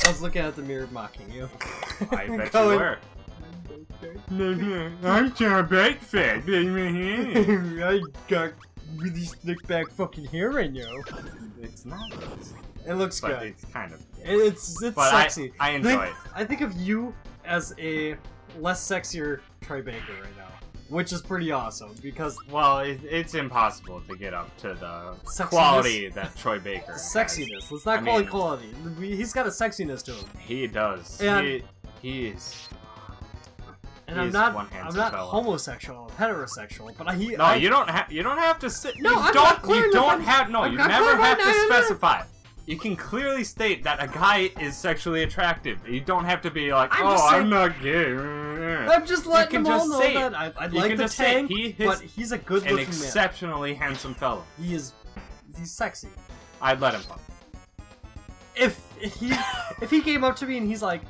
I was looking at the mirror mocking you. I bet you were. I'm so big fit. I got really slick back fucking hair right now. It's not. It looks but good. It's kind of. It's but sexy. I enjoy it. I think of you as a less sexier Troy Baker right now, which is pretty awesome because well, it's impossible to get up to the sexiness? Quality that Troy Baker has. Sexiness. Let's not call it quality. He's got a sexiness to him. He does. And he is. And I'm not homosexual, I'm heterosexual, but you don't have to sit. No, you I'm don't. not clear You don't enough. have. No, you never have to specify. You can clearly state that a guy is sexually attractive. You don't have to be like, I'm not gay. I'm just letting them all know that I like the tank, but he's a good-looking man. An exceptionally handsome fellow. He's sexy. I'd let him fuck. If he came up to me and he's like,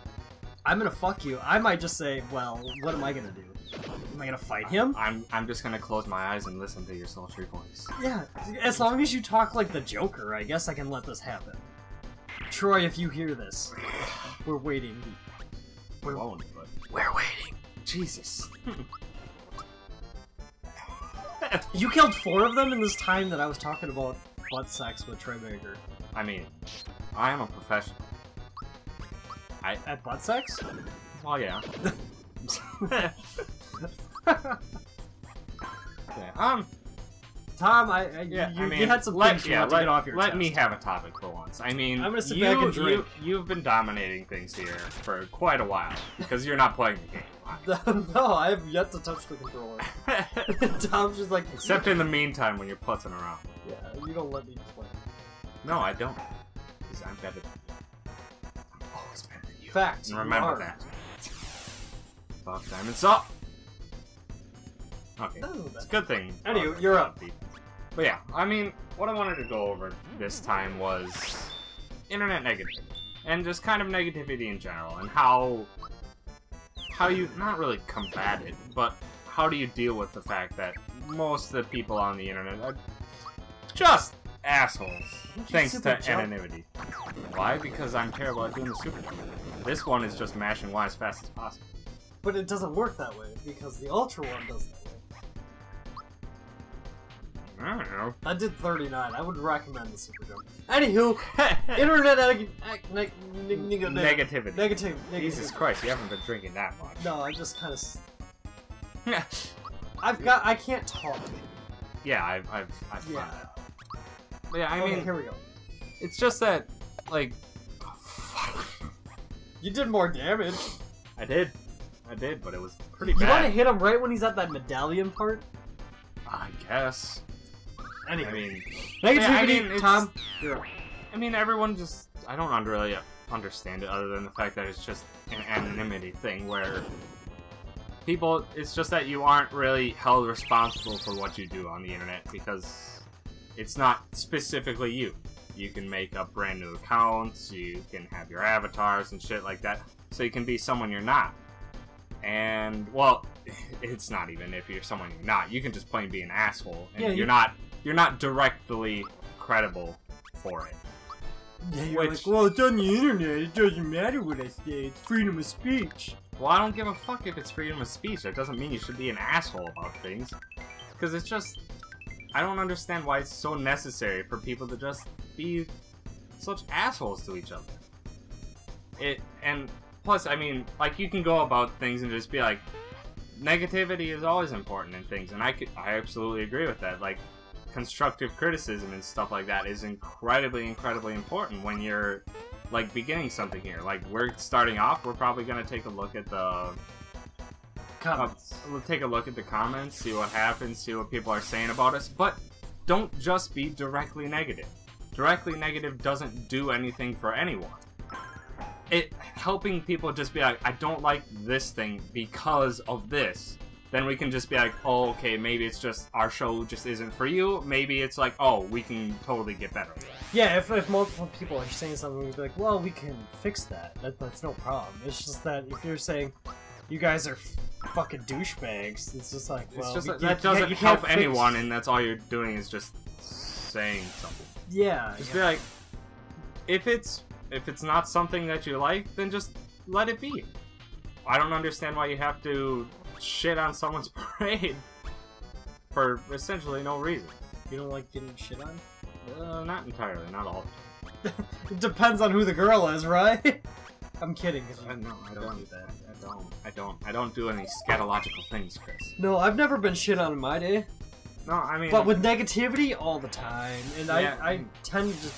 I'm gonna fuck you, I might just say, well, what am I gonna do? Am I gonna fight him? I'm just gonna close my eyes and listen to your sultry voice. Yeah, as long as you talk like the Joker, I guess I can let this happen. Troy, if you hear this, we're waiting. We're waiting. Jesus. You killed 4 of them in this time that I was talking about butt sex with Troy Baker. I mean, I am a professional. At butt sex? Well, yeah. Tom, you had some things you want to get off your chest. Let me have a topic for once. I mean, I'm gonna sit back and drink. You've been dominating things here for quite a while because you're not playing the game. No, I have yet to touch the controller. Tom's just like... Except in the meantime when you're putzing around. Yeah, you don't let me play. No, I don't. Because I'm better than you. I'm always better than you. Fact. And remember that. Fuck diamonds up! Okay, it's a good thing. Anyway, you're up. But yeah, I mean, what I wanted to go over this time was internet negativity. And just kind of negativity in general, and how you, not really combat it, but how do you deal with the fact that most of the people on the internet are just assholes, thanks to anonymity. Why? Because I'm terrible at doing the super jump. This one is just mashing Y as fast as possible. But it doesn't work that way, because the Ultra one does that way. I don't know. I did 39. I would recommend the super jump. Anywho, internet negativity. Jesus Christ, you haven't been drinking that much. No, I just kind of... I can't talk. Yeah, I've found that. But yeah, I mean... here we go. It's just that, like... You did more damage. I did, but it was pretty bad. You want to hit him right when he's at that medallion part? I guess. Anyway. I mean... Negativity, Tom. I mean, everyone just... I don't really understand it other than the fact that it's just an anonymity thing where... People, it's just that you aren't really held responsible for what you do on the internet because it's not specifically you. You can make up brand new accounts, you can have your avatars and shit like that, so you can be someone you're not. And, well, it's not even if you're someone you're not. You can just plain be an asshole, and you're not directly credible for it. Yeah, you're like, well, it's on the internet, it doesn't matter what I say, it's freedom of speech. Well, I don't give a fuck if it's freedom of speech. That doesn't mean you should be an asshole about things. Because it's just... I don't understand why it's so necessary for people to just be such assholes to each other. And plus, I mean, like, you can go about things and just be like, negativity is always important in things, and I absolutely agree with that. Like, constructive criticism and stuff like that is incredibly, incredibly important when you're, like, beginning something here. Like, we're starting off, we're probably going to take a look at the comments. We'll take a look at the comments, see what happens, see what people are saying about us, but don't just be directly negative. Directly negative doesn't do anything for anyone. Helping people just be like, I don't like this thing because of this. Then we can just be like, oh, okay, maybe it's just our show just isn't for you. Maybe it's like, oh, we can totally get better. Yeah, if multiple people are saying something, we'd be like, well, we can fix that. That's no problem. It's just that if you're saying, you guys are fucking douchebags, it's just like, well, it's just that doesn't help anyone, and that's all you're doing is just saying something. Yeah. Just be like, if it's if it's not something that you like, then just let it be. I don't understand why you have to shit on someone's parade for essentially no reason. You don't like getting shit on? Not entirely, not all. It depends on who the girl is, right? I'm kidding. No, I don't do that. I don't do any scatological things, Chris. No, I've never been shit on in my day. No, I mean... But with negativity, all the time. And yeah. I tend to just...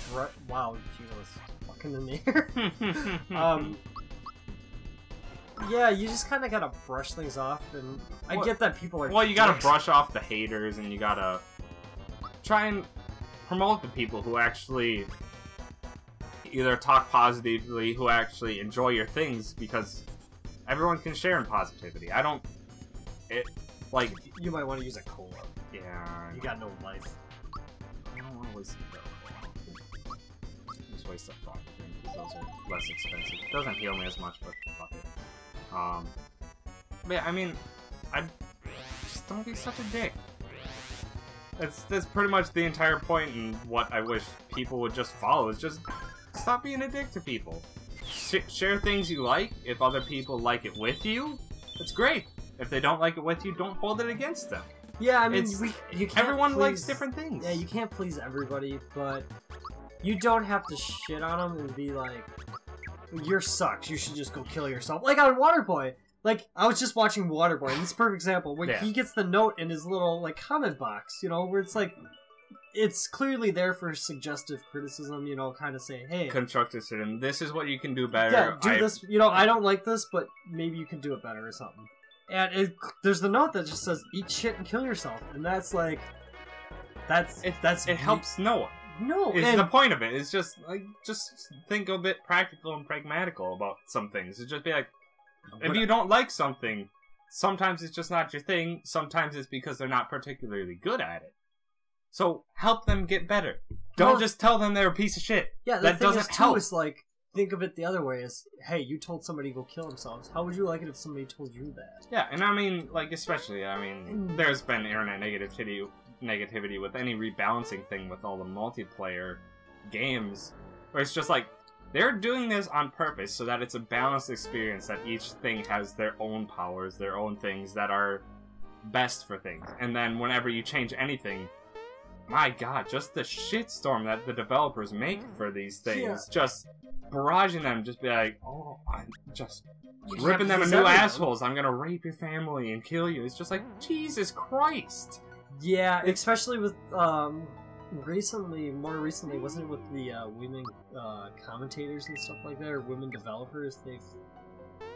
Wow, Gino was fucking in the air. Yeah, you just kind of gotta brush things off, and I get that people are... Well, you gotta brush off the haters, and you gotta try and promote the people who actually either talk positively, who actually enjoy your things, because everyone can share in positivity. I don't... Like... You might want to use a cola. Yeah... You got no life. I don't want to waste a cola. Just waste a fucking drink, because those are less expensive. It doesn't heal me as much, but fuck it. But yeah, I mean, just don't be such a dick. That's pretty much the entire point, and what I wish people would just follow is just stop being a dick to people. Share things you like. If other people like it with you, it's great. If they don't like it with you, don't hold it against them. Yeah, I mean, everyone likes different things. Yeah, you can't please everybody, but you don't have to shit on them and be like, "You're sucks. You should just go kill yourself." Like on Waterboy. Like, I was just watching Waterboy, and this is a perfect example, where he gets the note in his little, like, comment box, you know, where it's like, it's clearly there for suggestive criticism, you know, kind of say, hey... Constructive criticism, this is what you can do better. Yeah, do this, you know, I don't like this, but maybe you can do it better or something. And there's the note that just says, eat shit and kill yourself, and that's like, it helps no one. No, it's the point of it. It's just, like, just think a bit practical and pragmatical about some things. It's just be like, if you don't like something, sometimes it's just not your thing, sometimes it's because they're not particularly good at it. So, help them get better. Don't just tell them they're a piece of shit. Yeah, that doesn't help. Is like, think of it the other way as, hey, you told somebody to go kill themselves. How would you like it if somebody told you that? Yeah, and I mean, like, especially, I mean, there's been internet negativity with any rebalancing thing with all the multiplayer games, where it's just like, they're doing this on purpose so that it's a balanced experience, that each thing has their own powers, their own things that are best for things. And then whenever you change anything, my god, just the shitstorm that the developers make for these things, just barraging them, just be like, oh, I'm just ripping them a new assholes, I'm gonna rape your family and kill you. It's just like, Jesus Christ! Yeah, especially with, more recently, wasn't it with the women commentators and stuff like that, or women developers? They've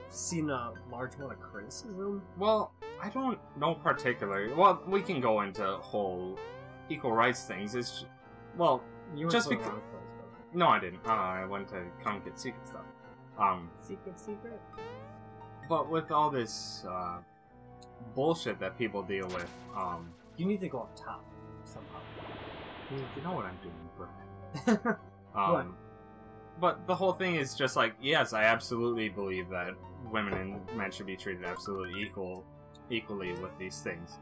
seen a large amount of criticism. Well, I don't know particularly. Well, we can go into whole equal rights things. It's well, you were just because. No, I didn't. I went to come get secret stuff. Secret. But with all this bullshit that people deal with, you need to go up top somehow. You know what I'm doing, bro. But the whole thing is just like, yes, I absolutely believe that women and men should be treated absolutely equally with these things.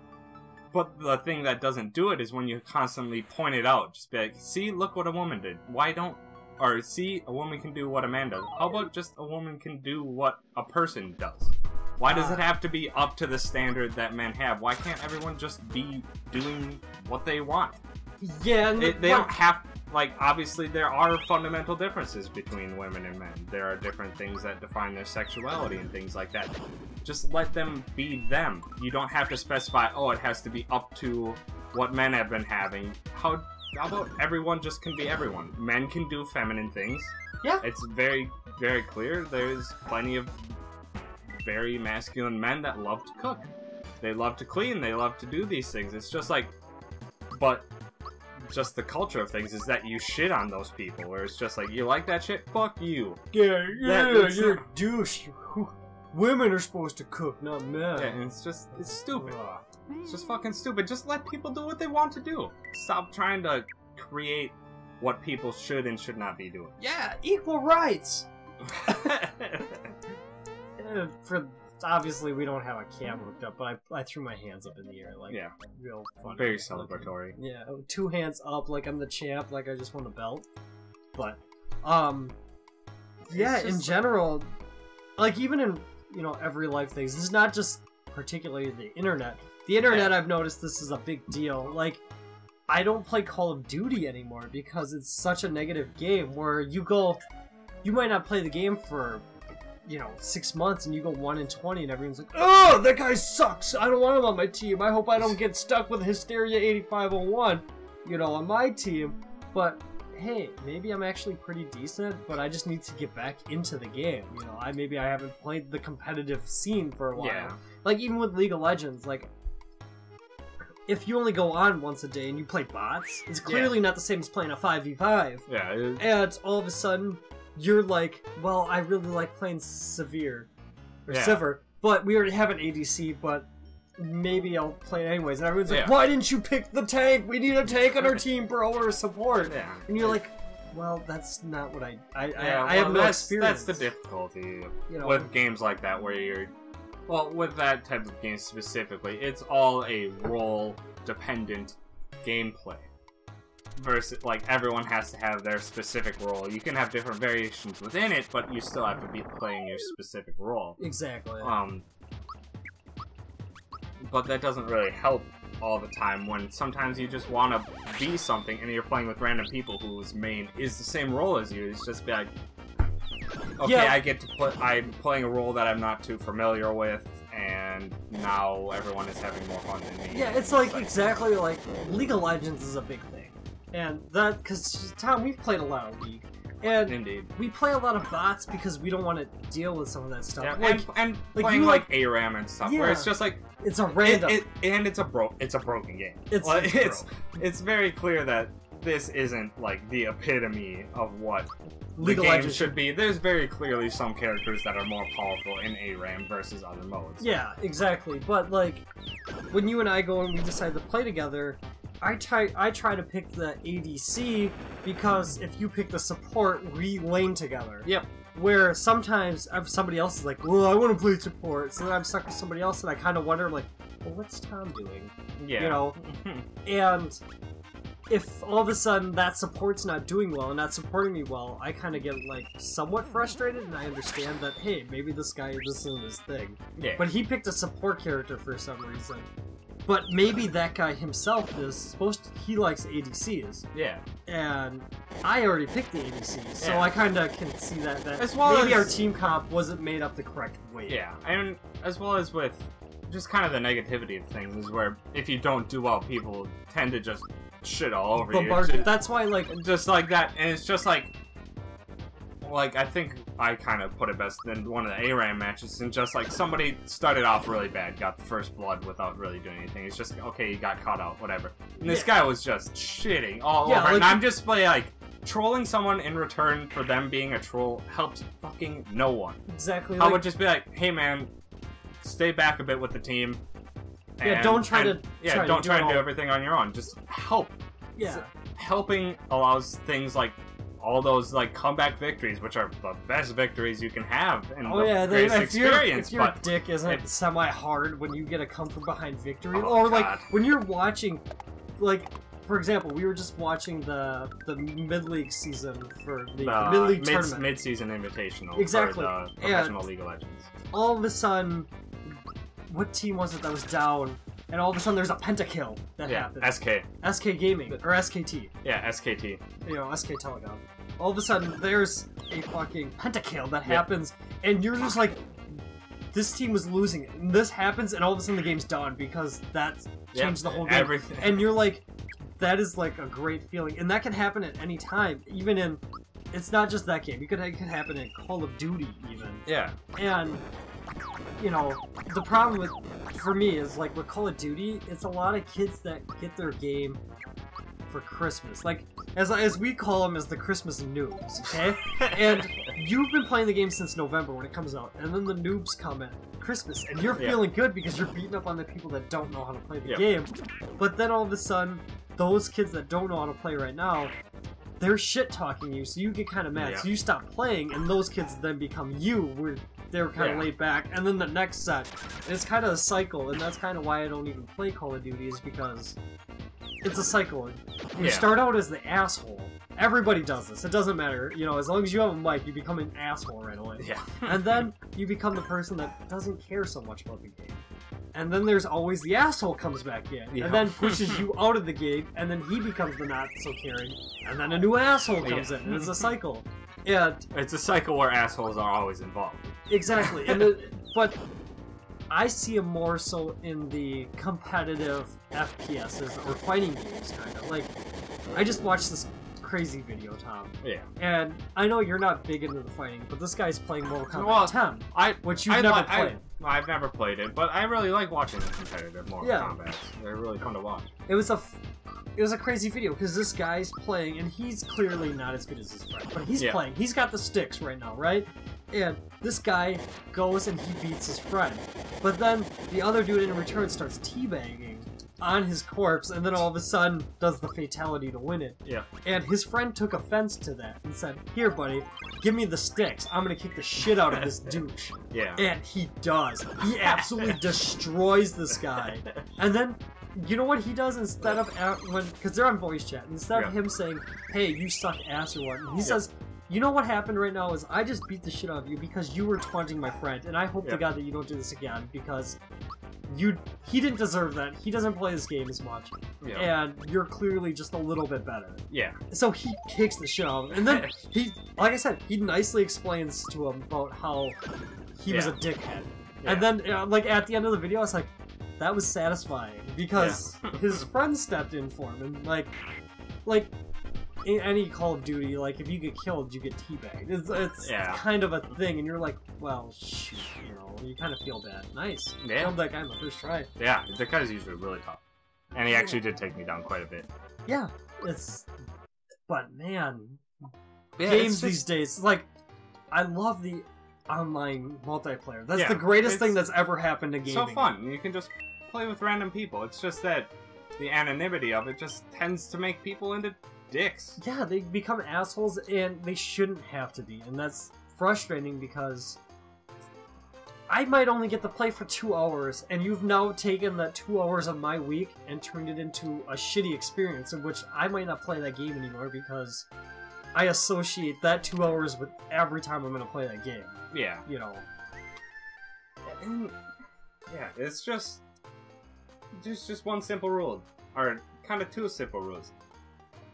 But the thing that doesn't do it is when you constantly point it out. Just be like, see, look what a woman did. Why don't... Or, see, a woman can do what a man does. How about just a woman can do what a person does? Why does it have to be up to the standard that men have? Why can't everyone just be doing what they want? Yeah, and they don't have... Like, obviously, there are fundamental differences between women and men. There are different things that define their sexuality and things like that. Just let them be them. You don't have to specify, oh, it has to be up to what men have been having. How about everyone just can be everyone? Men can do feminine things. Yeah. It's very, very clear. There's plenty of very masculine men that love to cook. They love to clean. They love to do these things. It's just like... But... just the culture of things is that you shit on those people, where it's just like, you like that shit? Fuck you. Yeah, you're a douche. Women are supposed to cook, not men. Yeah, and it's stupid. It's just fucking stupid. Just let people do what they want to do. Stop trying to create what people should and should not be doing. Yeah, equal rights! Obviously, we don't have a camera hooked up, but I threw my hands up in the air, like, real fun. Very celebratory. Yeah, 2 hands up, like I'm the champ, like I just won a belt. But, yeah, in general, like even in, you know, every life things, this is not just particularly the internet. The internet, I've noticed this is a big deal. Like, I don't play Call of Duty anymore because it's such a negative game where you might not play the game for, you know, 6 months and you go 1-20 and everyone's like, oh, that guy sucks. I don't want him on my team. I hope I don't get stuck with Hysteria 8501, you know, on my team. But hey, maybe I'm actually pretty decent, but I just need to get back into the game. You know, maybe I haven't played the competitive scene for a while. Yeah. Like even with League of Legends, like if you only go on once a day and you play bots, it's clearly not the same as playing a 5v5. Yeah. And all of a sudden, you're like, well, I really like playing Sivir, but we already have an ADC, but maybe I'll play it anyways. And everyone's like, why didn't you pick the tank? We need a tank on our team, bro, or support. Yeah. And you're like, well, that's not what I have no experience. That's the difficulty with games like that, where you're... Well, with that type of game specifically, it's all a role-dependent gameplay. Versus, like, everyone has to have their specific role. You can have different variations within it, but you still have to be playing your specific role. Exactly. But that doesn't really help all the time when sometimes you just want to be something and you're playing with random people whose main is the same role as you. It's just be like, okay, I get to I'm playing a role that I'm not too familiar with, and now everyone is having more fun than me. Yeah, it's like exactly like League of Legends is a big thing, and that because Tom, we've played a lot of League, and indeed we play a lot of bots because we don't want to deal with some of that stuff. Yeah, like, and playing like ARAM and stuff, where it's just like it's a random, it's a broken game. It's very clear that this isn't like the epitome of what the game should be. There's very clearly some characters that are more powerful in ARAM versus other modes. Yeah, exactly. But like, when you and I go and we decide to play together, I try to pick the ADC because if you pick the support, we lane together. Yep. Where sometimes somebody else is like, well, I want to play support, so then I'm stuck with somebody else, and I kind of wonder, like, well, what's Tom doing? Yeah. You know? And if all of a sudden that support's not doing well and not supporting me well, I kind of get, like, somewhat frustrated, and I understand that, hey, maybe this guy isn't his thing. Yeah. But he picked a support character for some reason. But maybe that guy himself he likes ADCs. Yeah. And I already picked the ADCs, so I kind of can see that maybe our team comp wasn't made up the correct way. Yeah, and as well as with just kind of the negativity of things is where if you don't do well, people tend to just shit all over you. That's why, like... Just like that, and it's just like I think I kind of put it best in one of the ARAM matches, and just like somebody started off really bad, got the first blood without really doing anything. It's just, okay, you got caught out, whatever. And this guy was just shitting all over, like, and I'm just like, trolling someone in return for them being a troll helps fucking no one. Exactly. I would just be like, hey man, stay back a bit with the team. Don't try to do everything on your own. Just help. Yeah. So, helping allows things like all those like comeback victories, which are the best victories you can have, and the greatest experience. If your dick isn't semi-hard when you get a come from behind victory, or like when you're watching, like for example, we were just watching the mid-league season for the mid-league tournament, mid-season invitational, exactly, for the professional League of Legends. All of a sudden, what team was it that was down? And all of a sudden, there's a pentakill that happened. SK Gaming, or SKT. Yeah, SKT. You know, SK Telecom. All of a sudden, there's a fucking pentakill that happens, and you're just like, this team was losing it. And this happens, and all of a sudden the game's done, because that changed the whole game. Everything. And you're like, that is like a great feeling. And that can happen at any time, even in, it's not just that game. It can happen in Call of Duty, even. Yeah. And... you know, the problem for me is, like, with Call of Duty, it's a lot of kids that get their game for Christmas. Like, as we call them, as the Christmas noobs, okay? And you've been playing the game since November when it comes out, and then the noobs come at Christmas, and you're feeling good because you're beating up on the people that don't know how to play the game. But then all of a sudden, those kids that don't know how to play right now, they're shit-talking you, so you get kind of mad. So you stop playing, and those kids then become you, where they're kind of laid back. And then the next set, it's kind of a cycle, and that's kind of why I don't even play Call of Duty, is because it's a cycle. You start out as the asshole. Everybody does this. It doesn't matter. You know, as long as you have a mic, you become an asshole right away. Yeah. And then you become the person that doesn't care so much about the game. And then there's always the asshole comes back in, and then pushes you out of the game, and then he becomes the not so caring, and then a new asshole comes in, and it's a cycle. And it's a cycle where assholes are always involved. Exactly, but I see him more so in the competitive FPSs or fighting games, kind of. Like, I just watched this crazy video, Tom. Yeah. And I know you're not big into the fighting, but this guy's playing Mortal Kombat 10, which you've never played. I've never played it, but I really like watching the competitive Mortal Kombat. They're really fun to watch. It was a crazy video because this guy's playing, and he's clearly not as good as his friend, but he's playing. He's got the sticks right now, right? And this guy goes and he beats his friend, but then the other dude in return starts teabagging on his corpse, and then all of a sudden does the fatality to win it. Yeah. And his friend took offense to that and said, "Here, buddy, give me the sticks. I'm gonna kick the shit out of this douche." Yeah. And he does. He absolutely destroys this guy. And then, you know what he does instead of because they're on voice chat, instead of him saying, "Hey, you suck ass" or what, he says, "You know what happened right now is I just beat the shit out of you because you were taunting my friend, and I hope to God that you don't do this again because he didn't deserve that. He doesn't play this game as much, and you're clearly just a little bit better." Yeah. So he kicks the shit out of him, and then he, like I said, he nicely explains to him about how he was a dickhead, and then like at the end of the video, I was like, that was satisfying because his friend stepped in for him, and like. In any Call of Duty, like, if you get killed, you get teabagged. It's kind of a thing, and you're like, well, shoot, you know, you kind of feel bad. Nice. Yeah. Killed that guy in the first try. Yeah, the cut is usually really tough. And he actually did take me down quite a bit. Yeah, but man, games these days, like, I love the online multiplayer. That's the greatest thing that's ever happened to gaming. So fun. You can just play with random people. It's just that the anonymity of it just tends to make people into dicks. Yeah, they become assholes, and they shouldn't have to be, and that's frustrating because I might only get to play for 2 hours, and you've now taken that 2 hours of my week and turned it into a shitty experience in which I might not play that game anymore because I associate that 2 hours with every time I'm going to play that game. Yeah. You know. And, yeah, it's just... There's just one simple rule. Or kind of two simple rules.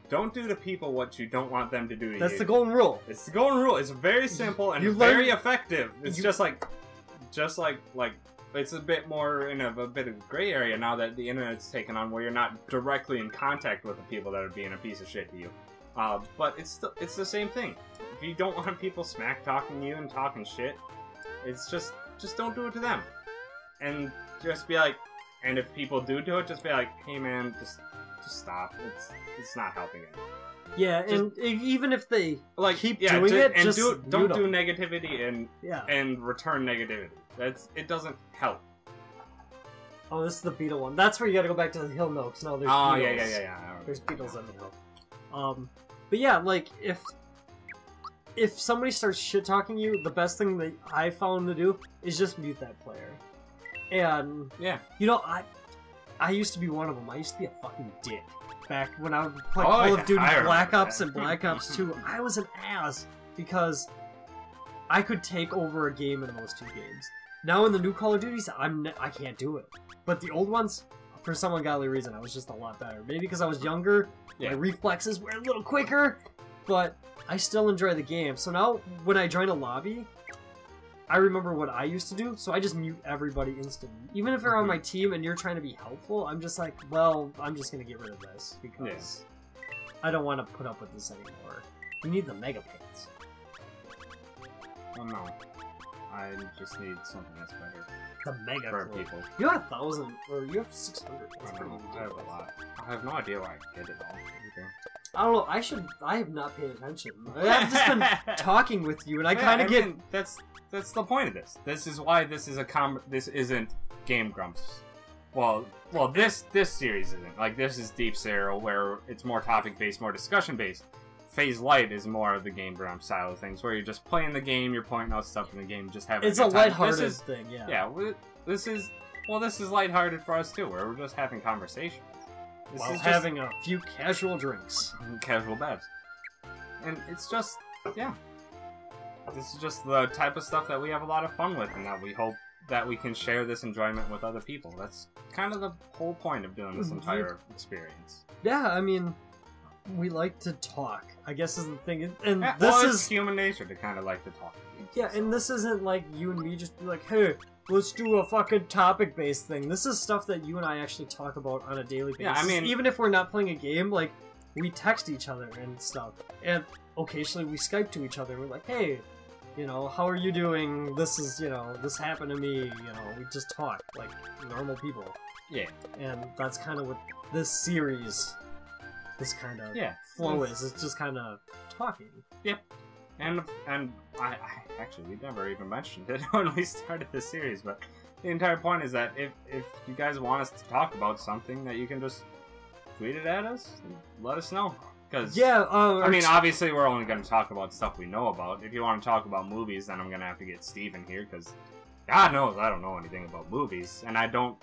Don't do to people what you don't want them to do to you. That's the golden rule. It's the golden rule. It's very simple and very effective. It's just like, it's a bit more in a bit of gray area now that the internet's taken on, where you're not directly in contact with the people that are being a piece of shit to you. But it's the same thing. If you don't want people smack talking you and talking shit, it's just don't do it to them. And just be like, and if people do it, just be like, hey man, just stop. It's not helping it. Yeah, and even if they keep doing it, and just don't do negativity and return negativity. It doesn't help. Oh, this is the beetle one. That's where you gotta go back to the hill notes. No, there's beetles. Yeah. There's beetles on the hill. But yeah, like if somebody starts shit talking you, the best thing that I found to do is just mute that player. And you know, I used to be one of them. I used to be a fucking dick. Back when I would play Call of Duty Black Ops and Black Ops 2, I was an ass because I could take over a game in those two games. Now in the new Call of Duties, I can't do it. But the old ones, for some ungodly reason, I was just a lot better. Maybe because I was younger, my reflexes were a little quicker, but I still enjoy the game. So now when I join a lobby, I remember what I used to do, so I just mute everybody instantly. Even if they're on my team and you're trying to be helpful, I'm just like, well, I'm just going to get rid of this, because I don't want to put up with this anymore. We need the mega pants. Oh no. I just need something that's better. The mega for people. You have 1,000, or you have 600. That's pretty good. I have a lot. I have no idea why I get it all. Okay. I don't know, I have not paid attention. I've just been talking with you, and I kind of get... That's the point of this. This is why this is this isn't Game Grumps. Well, this series isn't. Like, this is Deep Cero, where it's more topic-based, more discussion-based. Phase Light is more of the Game Grumps style of things, where you're just playing the game, you're pointing out stuff in the game, just having a lighthearted thing, yeah. Yeah, this is lighthearted for us, too, where we're just having conversations. while having a few casual drinks. Casual babs. And it's just, yeah. This is just the type of stuff that we have a lot of fun with, and that we hope that we can share this enjoyment with other people. That's kind of the whole point of doing this entire experience. Yeah, I mean, we like to talk, I guess is the thing. And Yeah, this well, is it's human nature to kind of like to talk. Yeah, and this isn't like you and me just be like, hey, let's do a fucking topic-based thing. This is stuff that you and I actually talk about on a daily basis. Yeah, I mean, even if we're not playing a game, like, we text each other and stuff. And occasionally we Skype to each other. We're like, hey, you know, how are you doing? This is, you know, this happened to me. You know, we just talk like normal people. Yeah. And that's kind of what this series, this kind of flow is. It's just kind of talking. Yep. And I actually, we never even mentioned it when we started this series, but the entire point is that if you guys want us to talk about something, that you can just tweet it at us and let us know. Because, I mean, obviously we're only going to talk about stuff we know about. If you want to talk about movies, then I'm going to have to get Steven here, because God knows I don't know anything about movies, and I don't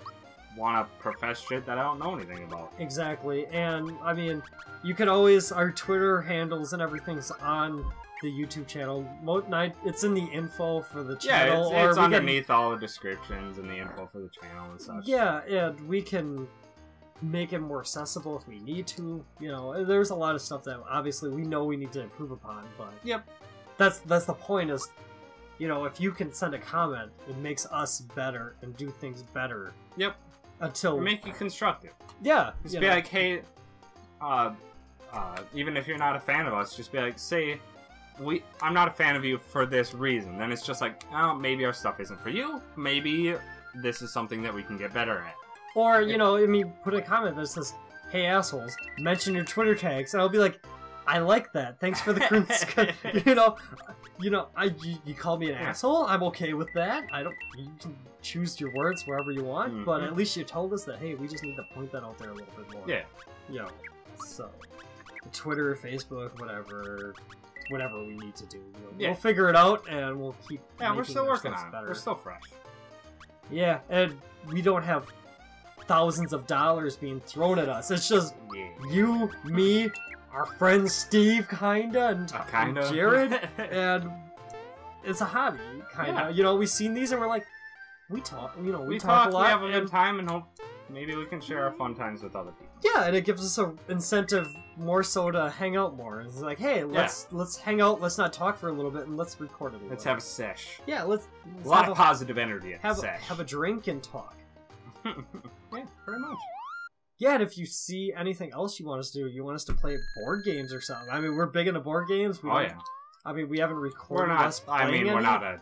want to profess shit that I don't know anything about. Exactly, and, I mean, you can always, our Twitter handles and everything's on the YouTube channel. It's in the info for the channel. Yeah, it's underneath all the descriptions and the info for the channel and such. Yeah, and we can make it more accessible if we need to. You know, there's a lot of stuff that obviously we know we need to improve upon, but yep, that's the point. Is, you know, if you can send a comment, it makes us better and do things better. Yep. Until make it constructive. Yeah. Just be like, hey, even if you're not a fan of us, just be like, say, I'm not a fan of you for this reason. Then it's just like, oh, maybe our stuff isn't for you. Maybe this is something that we can get better at. Or, you know, I mean, put a comment that says, hey, assholes, mention your Twitter tags, and I'll be like, I like that. Thanks for the you call me an asshole? I'm okay with that. You can choose your words wherever you want, but at least you told us that, hey, we just need to point that out there a little bit more. Yeah. You know, so, Twitter, Facebook, whatever we need to do. We'll figure it out, and we'll keep we're still working on it. We're still fresh. Yeah, and we don't have thousands of dollars being thrown at us. It's just you, me, our friend Steve, and Jared, and it's a hobby, kinda. Yeah. You know, we've seen these and we're like, we talk. You know, we talk a lot. We have a good time, and hope maybe we can share our fun times with other people. Yeah, and it gives us an incentive more so to hang out more. It's like, hey, let's hang out. Let's not talk for a little bit, and let's record it. Let's have a sesh. Yeah, let's a lot of positive energy. Have a drink and talk. Yeah, pretty much. Yeah, and if you see anything else you want us to do, you want us to play board games or something. I mean, we're big into board games. I mean, we haven't recorded us playing we're not a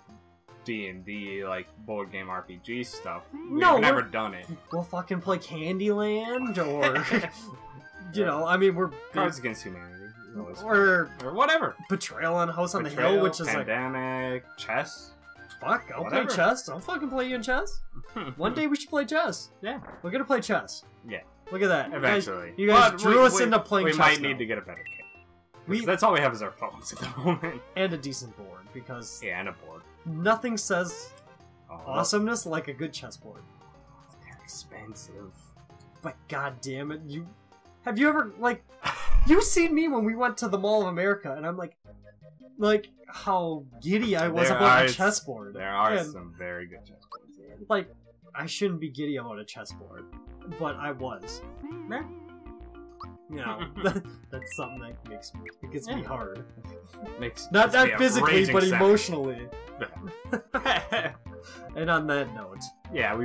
D&D, like, board game RPG stuff. We've never done it. We'll fucking play Candyland, or... you know, I mean, we're... Cards Against Humanity. Or whatever. Betrayal on House on the Hill, which is Pandemic, chess. Fuck, I'll play chess. I'll fucking play you in chess. One day we should play chess. Yeah. We're gonna play chess. Yeah. Look at that. Eventually. You guys drew us into playing chess. We might need to get a better kit. That's all we have is our phones at the moment. And a decent board, because... Yeah, and a board. Nothing says awesomeness like a good chessboard. They're expensive. But goddamn it, have you ever, like... You've seen me when we went to the Mall of America, and I'm like how giddy I was about a chessboard. There are some very good chessboards. Like, I shouldn't be giddy about a chessboard, but I was. Yeah. You know, that's something that gets me hard. Not physically, but emotionally. And on that note, yeah,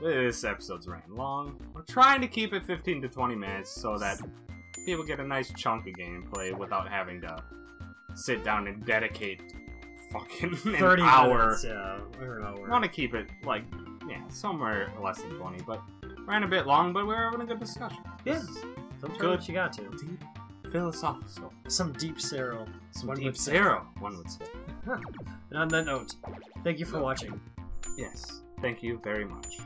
this episode's running long. We're trying to keep it 15 to 20 minutes so that people get a nice chunk of gameplay without having to sit down and dedicate fucking 30 an hour. Minutes, or an hour. I want to keep it, like, somewhere less than 20, but ran a bit long, but we're having a good discussion. Yeah. Sometimes what you got to. Deep philosophical. Some deep Cero. Some deep Cero, one would say. And on that note, thank you for watching. Yes, thank you very much.